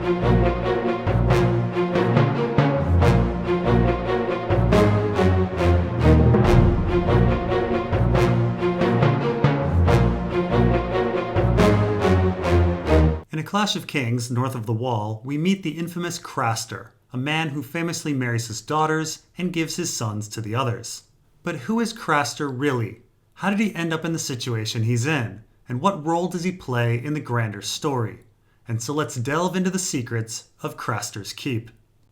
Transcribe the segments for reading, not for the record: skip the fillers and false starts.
In A Clash of Kings, north of the Wall, we meet the infamous Craster, a man who famously marries his daughters and gives his sons to the others. But who is Craster really? How did he end up in the situation he's in? And what role does he play in the grander story? And so let's delve into the secrets of Craster's Keep.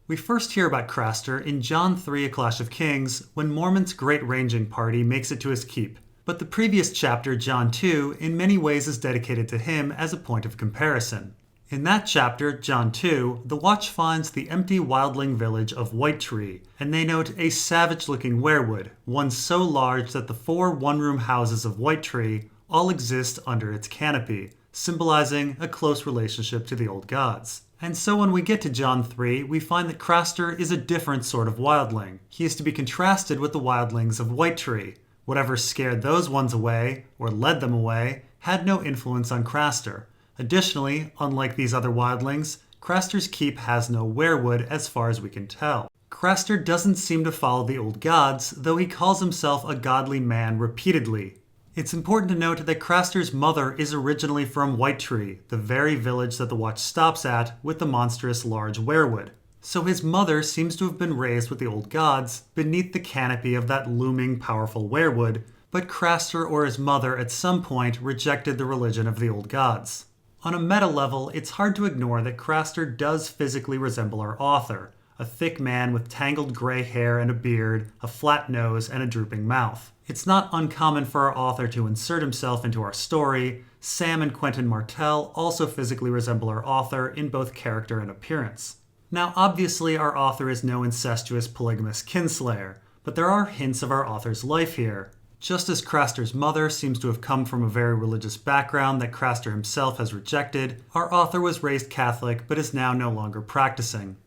We first hear about Craster in Jon 3 A Clash of Kings, when Mormont's great ranging party makes it to his keep. But the previous chapter, Jon 2, in many ways is dedicated to him as a point of comparison. In that chapter, Jon 2, the Watch finds the empty wildling village of Whitetree, and they note a savage-looking weirwood, one so large that the 4 one-room houses of Whitetree all exist under its canopy, symbolizing a close relationship to the old gods. And so when we get to Jon 3, we find that Craster is a different sort of wildling. He is to be contrasted with the wildlings of Whitetree. Whatever scared those ones away, or led them away, had no influence on Craster. Additionally, unlike these other wildlings, Craster's Keep has no weirwood as far as we can tell. Craster doesn't seem to follow the old gods, though he calls himself a godly man repeatedly. It's important to note that Craster's mother is originally from Whitetree, the very village that the Watch stops at with the monstrous large weirwood. So his mother seems to have been raised with the old gods beneath the canopy of that looming powerful weirwood, but Craster or his mother at some point rejected the religion of the old gods. On a meta level, it's hard to ignore that Craster does physically resemble our author, a thick man with tangled gray hair and a beard, a flat nose, and a drooping mouth. It's not uncommon for our author to insert himself into our story. Sam and Quentin Martell also physically resemble our author in both character and appearance. Now, obviously, our author is no incestuous polygamous kinslayer, but there are hints of our author's life here. Just as Craster's mother seems to have come from a very religious background that Craster himself has rejected, our author was raised Catholic but is now no longer practicing.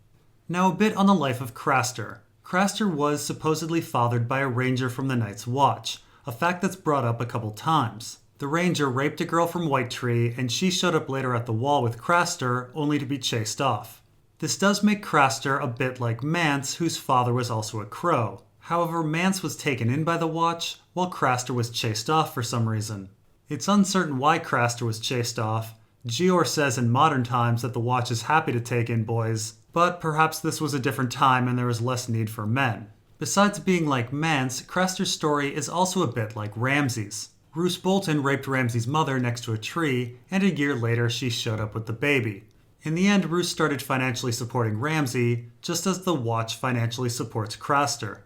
Now, a bit on the life of Craster. Craster was supposedly fathered by a ranger from the Night's Watch, a fact that's brought up a couple times. The ranger raped a girl from Whitetree, and she showed up later at the Wall with Craster, only to be chased off. This does make Craster a bit like Mance, whose father was also a crow. However, Mance was taken in by the Watch, while Craster was chased off for some reason. It's uncertain why Craster was chased off. Gior says in modern times that the Watch is happy to take in boys, but perhaps this was a different time and there was less need for men. Besides being like Mance, Craster's story is also a bit like Ramsay's. Roose Bolton raped Ramsay's mother next to a tree, and a year later she showed up with the baby. In the end, Roose started financially supporting Ramsay, just as the Watch financially supports Craster.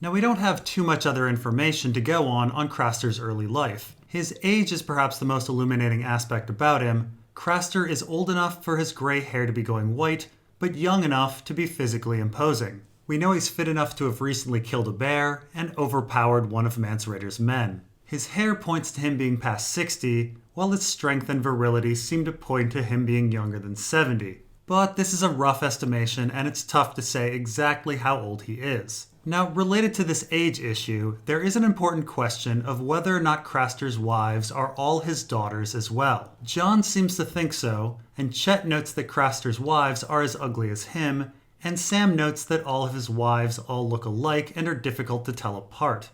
Now, we don't have too much other information to go on Craster's early life. His age is perhaps the most illuminating aspect about him. Craster is old enough for his gray hair to be going white, but young enough to be physically imposing. We know he's fit enough to have recently killed a bear and overpowered one of Mance Rayder's men. His hair points to him being past 60, while his strength and virility seem to point to him being younger than 70. But this is a rough estimation, and it's tough to say exactly how old he is. Now, related to this age issue, there is an important question of whether or not Craster's wives are all his daughters as well. Jon seems to think so, and Chet notes that Craster's wives are as ugly as him, and Sam notes that all of his wives all look alike and are difficult to tell apart.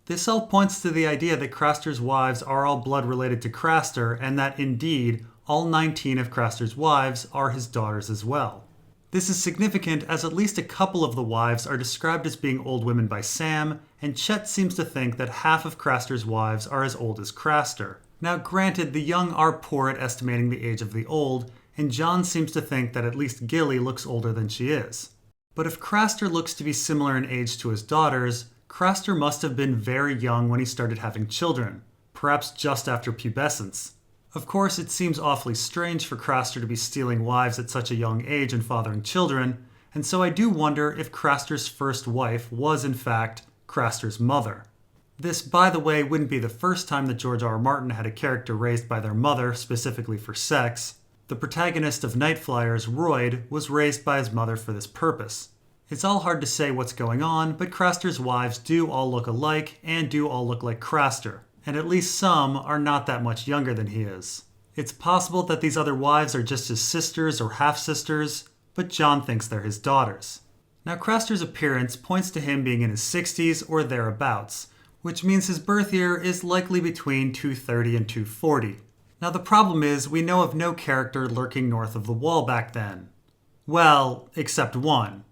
This all points to the idea that Craster's wives are all blood related to Craster, and that indeed, all 19 of Craster's wives are his daughters as well. This is significant as at least a couple of the wives are described as being old women by Sam, and Chet seems to think that half of Craster's wives are as old as Craster. Now granted, the young are poor at estimating the age of the old, and Jon seems to think that at least Gilly looks older than she is. But if Craster looks to be similar in age to his daughters, Craster must have been very young when he started having children, perhaps just after pubescence. Of course, it seems awfully strange for Craster to be stealing wives at such a young age and fathering children, and so I do wonder if Craster's first wife was in fact Craster's mother. This, by the way, wouldn't be the first time that George R.R. Martin had a character raised by their mother specifically for sex. The protagonist of Night Flyers, Royd, was raised by his mother for this purpose. It's all hard to say what's going on, but Craster's wives do all look alike and do all look like Craster, and at least some are not that much younger than he is. It's possible that these other wives are just his sisters or half-sisters, but Jon thinks they're his daughters. Now Craster's appearance points to him being in his 60s or thereabouts, which means his birth year is likely between 230 and 240. Now the problem is we know of no character lurking north of the Wall back then. Well, except one.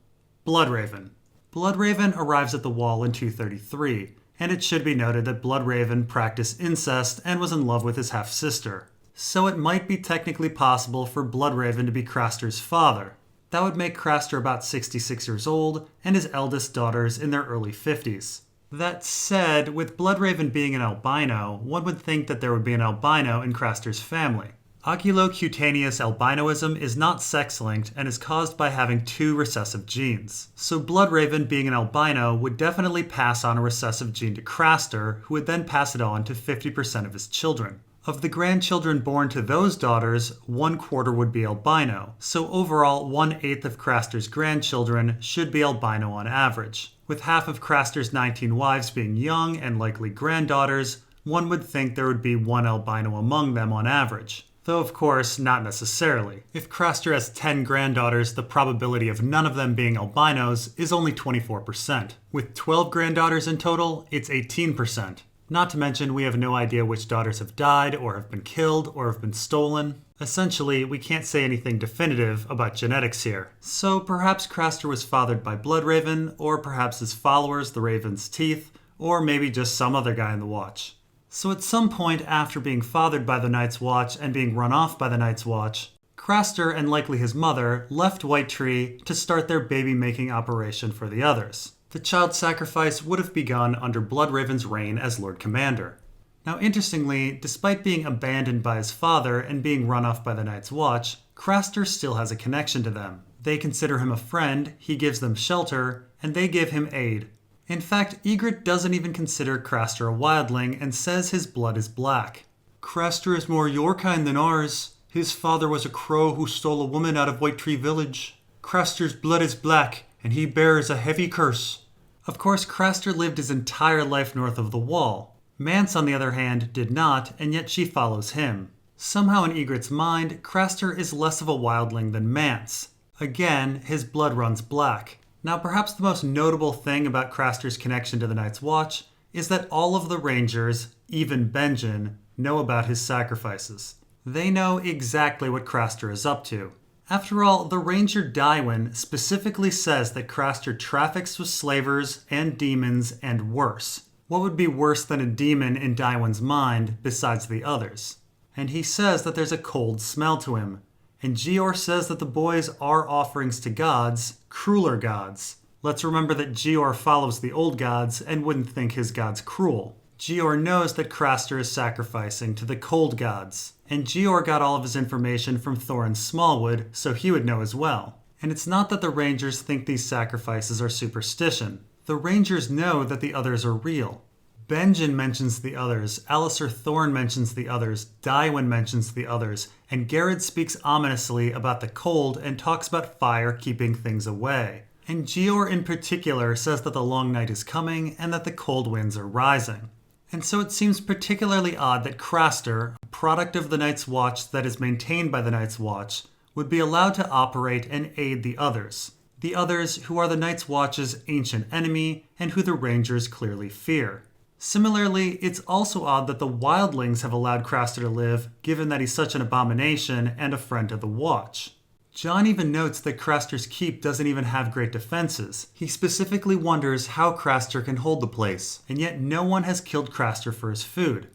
Bloodraven. Bloodraven arrives at the Wall in 233, and it should be noted that Bloodraven practiced incest and was in love with his half-sister. So it might be technically possible for Bloodraven to be Craster's father. That would make Craster about 66 years old, and his eldest daughters in their early 50s. That said, with Bloodraven being an albino, one would think that there would be an albino in Craster's family. Oculocutaneous albinoism is not sex-linked and is caused by having two recessive genes. So Bloodraven being an albino would definitely pass on a recessive gene to Craster, who would then pass it on to 50% of his children. Of the grandchildren born to those daughters, 1/4 would be albino, so overall 1/8 of Craster's grandchildren should be albino on average. With half of Craster's 19 wives being young and likely granddaughters, one would think there would be one albino among them on average. Though of course, not necessarily. If Craster has 10 granddaughters, the probability of none of them being albinos is only 24%. With 12 granddaughters in total, it's 18%. Not to mention, we have no idea which daughters have died, or have been killed, or have been stolen. Essentially, we can't say anything definitive about genetics here. So perhaps Craster was fathered by Bloodraven, or perhaps his followers, the Raven's Teeth, or maybe just some other guy in the Watch. So at some point after being fathered by the Night's Watch and being run off by the Night's Watch, Craster and likely his mother left White Tree to start their baby-making operation for the others. The child sacrifice would have begun under Bloodraven's reign as Lord Commander. Now interestingly, despite being abandoned by his father and being run off by the Night's Watch, Craster still has a connection to them. They consider him a friend, he gives them shelter, and they give him aid. In fact, Ygritte doesn't even consider Craster a wildling and says his blood is black. Craster is more your kind than ours. His father was a crow who stole a woman out of White Tree Village. Craster's blood is black, and he bears a heavy curse. Of course, Craster lived his entire life north of the Wall. Mance, on the other hand, did not, and yet she follows him. Somehow in Ygritte's mind, Craster is less of a wildling than Mance. Again, his blood runs black. Now perhaps the most notable thing about Craster's connection to the Night's Watch is that all of the Rangers, even Benjen, know about his sacrifices. They know exactly what Craster is up to. After all, the Ranger Dywin specifically says that Craster traffics with slavers and demons and worse. What would be worse than a demon in Dywin's mind besides the others? And he says that there's a cold smell to him. And Gior says that the boys are offerings to gods, crueler gods. Let's remember that Gior follows the old gods and wouldn't think his gods cruel. Gior knows that Craster is sacrificing to the cold gods. And Gior got all of his information from Thorin Smallwood, so he would know as well. And it's not that the Rangers think these sacrifices are superstition. The Rangers know that the others are real. Benjen mentions the others, Alliser Thorne mentions the others, Dywin mentions the others, and Garrett speaks ominously about the cold and talks about fire keeping things away. And Gior in particular says that the long night is coming and that the cold winds are rising. And so it seems particularly odd that Craster, a product of the Night's Watch that is maintained by the Night's Watch, would be allowed to operate and aid the others. The others who are the Night's Watch's ancient enemy and who the Rangers clearly fear. Similarly, it's also odd that the wildlings have allowed Craster to live, given that he's such an abomination and a friend to the Watch. Jon even notes that Craster's keep doesn't even have great defenses. He specifically wonders how Craster can hold the place, and yet no one has killed Craster for his food.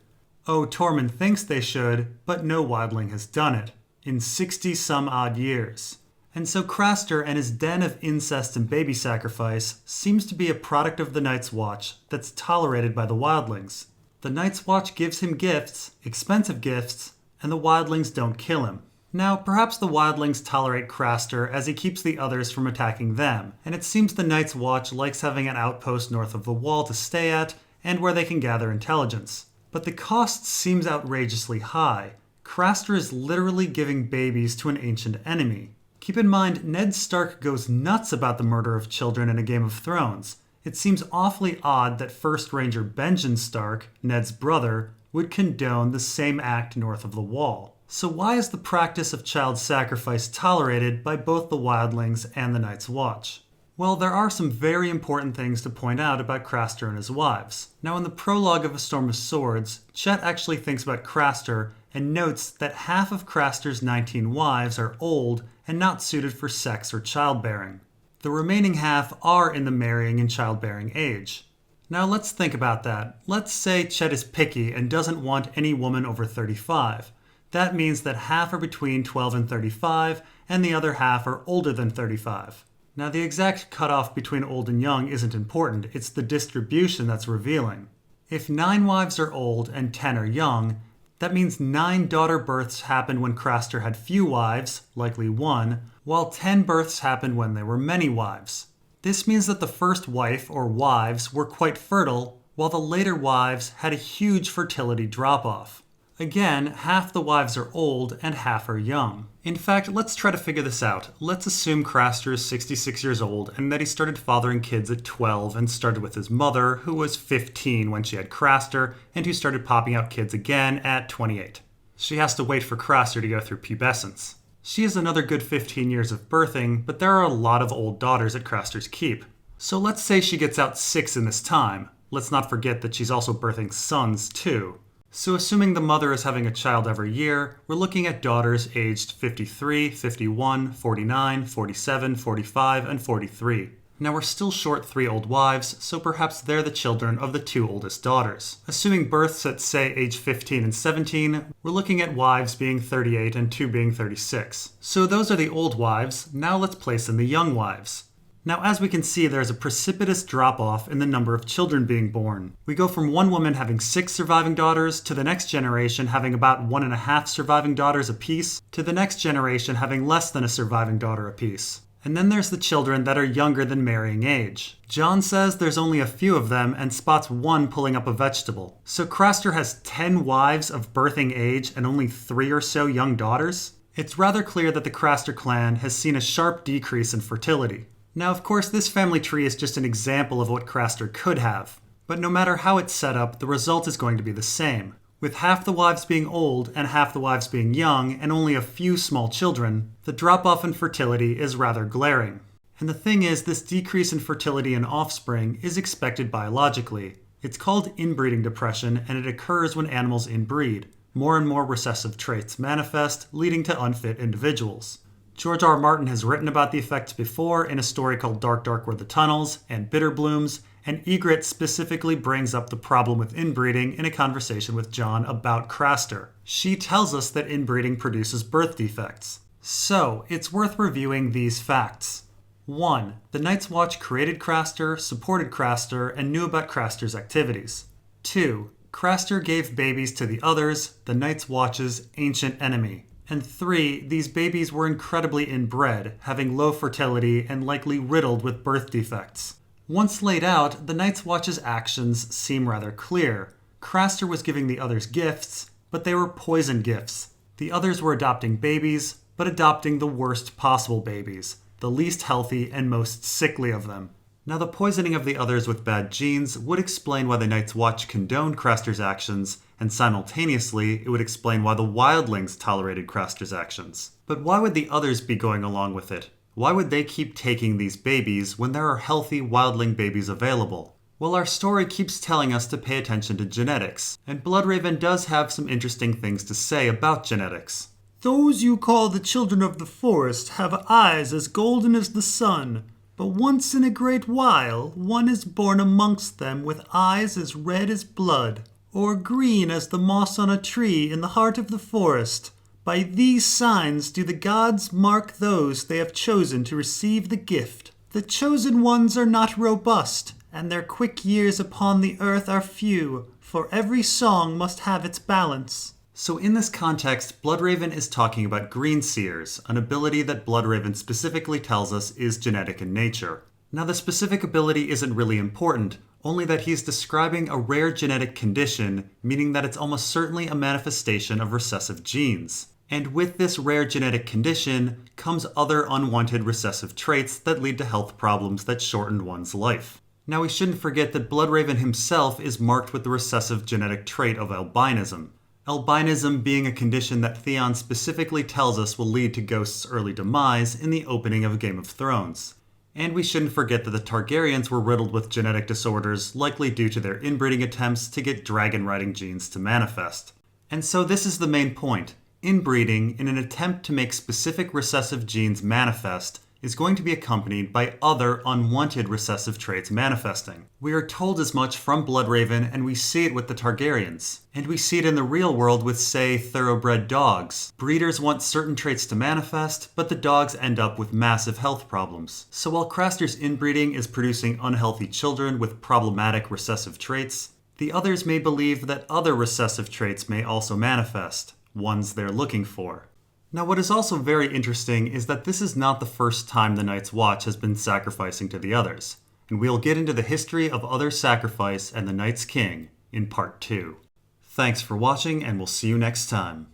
Oh, Tormund thinks they should, but no wildling has done it, in 60-some-odd years. And so Craster and his den of incest and baby sacrifice seems to be a product of the Night's Watch that's tolerated by the wildlings. The Night's Watch gives him gifts, expensive gifts, and the wildlings don't kill him. Now, perhaps the wildlings tolerate Craster as he keeps the others from attacking them, and it seems the Night's Watch likes having an outpost north of the Wall to stay at, and where they can gather intelligence. But the cost seems outrageously high. Craster is literally giving babies to an ancient enemy. Keep in mind, Ned Stark goes nuts about the murder of children in A Game of Thrones. It seems awfully odd that First Ranger Benjen Stark, Ned's brother, would condone the same act north of the Wall. So why is the practice of child sacrifice tolerated by both the wildlings and the Night's Watch? Well, there are some very important things to point out about Craster and his wives. Now, in the prologue of A Storm of Swords, Chet actually thinks about Craster and notes that half of Craster's 19 wives are old and not suited for sex or childbearing. The remaining half are in the marrying and childbearing age. Now let's think about that. Let's say Chet is picky and doesn't want any woman over 35. That means that half are between 12 and 35, and the other half are older than 35. Now, the exact cutoff between old and young isn't important, it's the distribution that's revealing. If 9 wives are old and 10 are young, that means 9 daughter births happened when Craster had few wives, likely 1, while 10 births happened when there were many wives. This means that the first wife, or wives, were quite fertile, while the later wives had a huge fertility drop-off. Again, half the wives are old and half are young. In fact, let's try to figure this out. Let's assume Craster is 66 years old and that he started fathering kids at 12 and started with his mother, who was 15 when she had Craster, and who started popping out kids again at 28. She has to wait for Craster to go through pubescence. She has another good 15 years of birthing, but there are a lot of old daughters at Craster's keep. So let's say she gets out 6 in this time. Let's not forget that she's also birthing sons too. So assuming the mother is having a child every year, we're looking at daughters aged 53, 51, 49, 47, 45, and 43. Now we're still short 3 old wives, so perhaps they're the children of the 2 oldest daughters. Assuming births at, say, age 15 and 17, we're looking at wives being 38 and 2 being 36. So those are the old wives, now let's place in the young wives. Now, as we can see, there's a precipitous drop-off in the number of children being born. We go from one woman having 6 surviving daughters, to the next generation having about 1.5 surviving daughters apiece, to the next generation having less than a surviving daughter apiece. And then there's the children that are younger than marrying age. Jon says there's only a few of them and spots 1 pulling up a vegetable. So Craster has 10 wives of birthing age and only 3 or so young daughters? It's rather clear that the Craster clan has seen a sharp decrease in fertility. Now, of course, this family tree is just an example of what Craster could have. But no matter how it's set up, the result is going to be the same. With half the wives being old and half the wives being young and only a few small children, the drop-off in fertility is rather glaring. And the thing is, this decrease in fertility in offspring is expected biologically. It's called inbreeding depression, and it occurs when animals inbreed. More and more recessive traits manifest, leading to unfit individuals. George R.R. Martin has written about the effects before in a story called Dark Dark Were the Tunnels and Bitter Blooms, and Ygritte specifically brings up the problem with inbreeding in a conversation with Jon about Craster. She tells us that inbreeding produces birth defects. So, it's worth reviewing these facts. 1. The Night's Watch created Craster, supported Craster, and knew about Craster's activities. 2. Craster gave babies to the others, the Night's Watch's ancient enemy. And 3, these babies were incredibly inbred, having low fertility and likely riddled with birth defects. Once laid out, the Night's Watch's actions seem rather clear. Craster was giving the others gifts, but they were poison gifts. The others were adopting babies, but adopting the worst possible babies, the least healthy and most sickly of them. Now, the poisoning of the others with bad genes would explain why the Night's Watch condoned Craster's actions, and simultaneously, it would explain why the wildlings tolerated Craster's actions. But why would the others be going along with it? Why would they keep taking these babies when there are healthy wildling babies available? Well, our story keeps telling us to pay attention to genetics, and Bloodraven does have some interesting things to say about genetics. Those you call the children of the forest have eyes as golden as the sun. But once in a great while, one is born amongst them with eyes as red as blood, or green as the moss on a tree in the heart of the forest. By these signs do the gods mark those they have chosen to receive the gift. The chosen ones are not robust, and their quick years upon the earth are few, for every song must have its balance. So in this context, Bloodraven is talking about green seers, an ability that Bloodraven specifically tells us is genetic in nature. Now, the specific ability isn't really important, only that he's describing a rare genetic condition, meaning that it's almost certainly a manifestation of recessive genes. And with this rare genetic condition comes other unwanted recessive traits that lead to health problems that shorten one's life. Now, we shouldn't forget that Bloodraven himself is marked with the recessive genetic trait of albinism. albinism being a condition that Theon specifically tells us will lead to Ghost's early demise in the opening of Game of Thrones. And we shouldn't forget that the Targaryens were riddled with genetic disorders, likely due to their inbreeding attempts to get dragon-riding genes to manifest. And so this is the main point. Inbreeding, in an attempt to make specific recessive genes manifest, is going to be accompanied by other unwanted recessive traits manifesting. We are told as much from Bloodraven, and we see it with the Targaryens. And we see it in the real world with, say, thoroughbred dogs. Breeders want certain traits to manifest, but the dogs end up with massive health problems. So while Craster's inbreeding is producing unhealthy children with problematic recessive traits, the others may believe that other recessive traits may also manifest, ones they're looking for. Now, what is also very interesting is that this is not the first time the Night's Watch has been sacrificing to the others, and we'll get into the history of other sacrifice and the Night's King in Part 2. Thanks for watching, and we'll see you next time.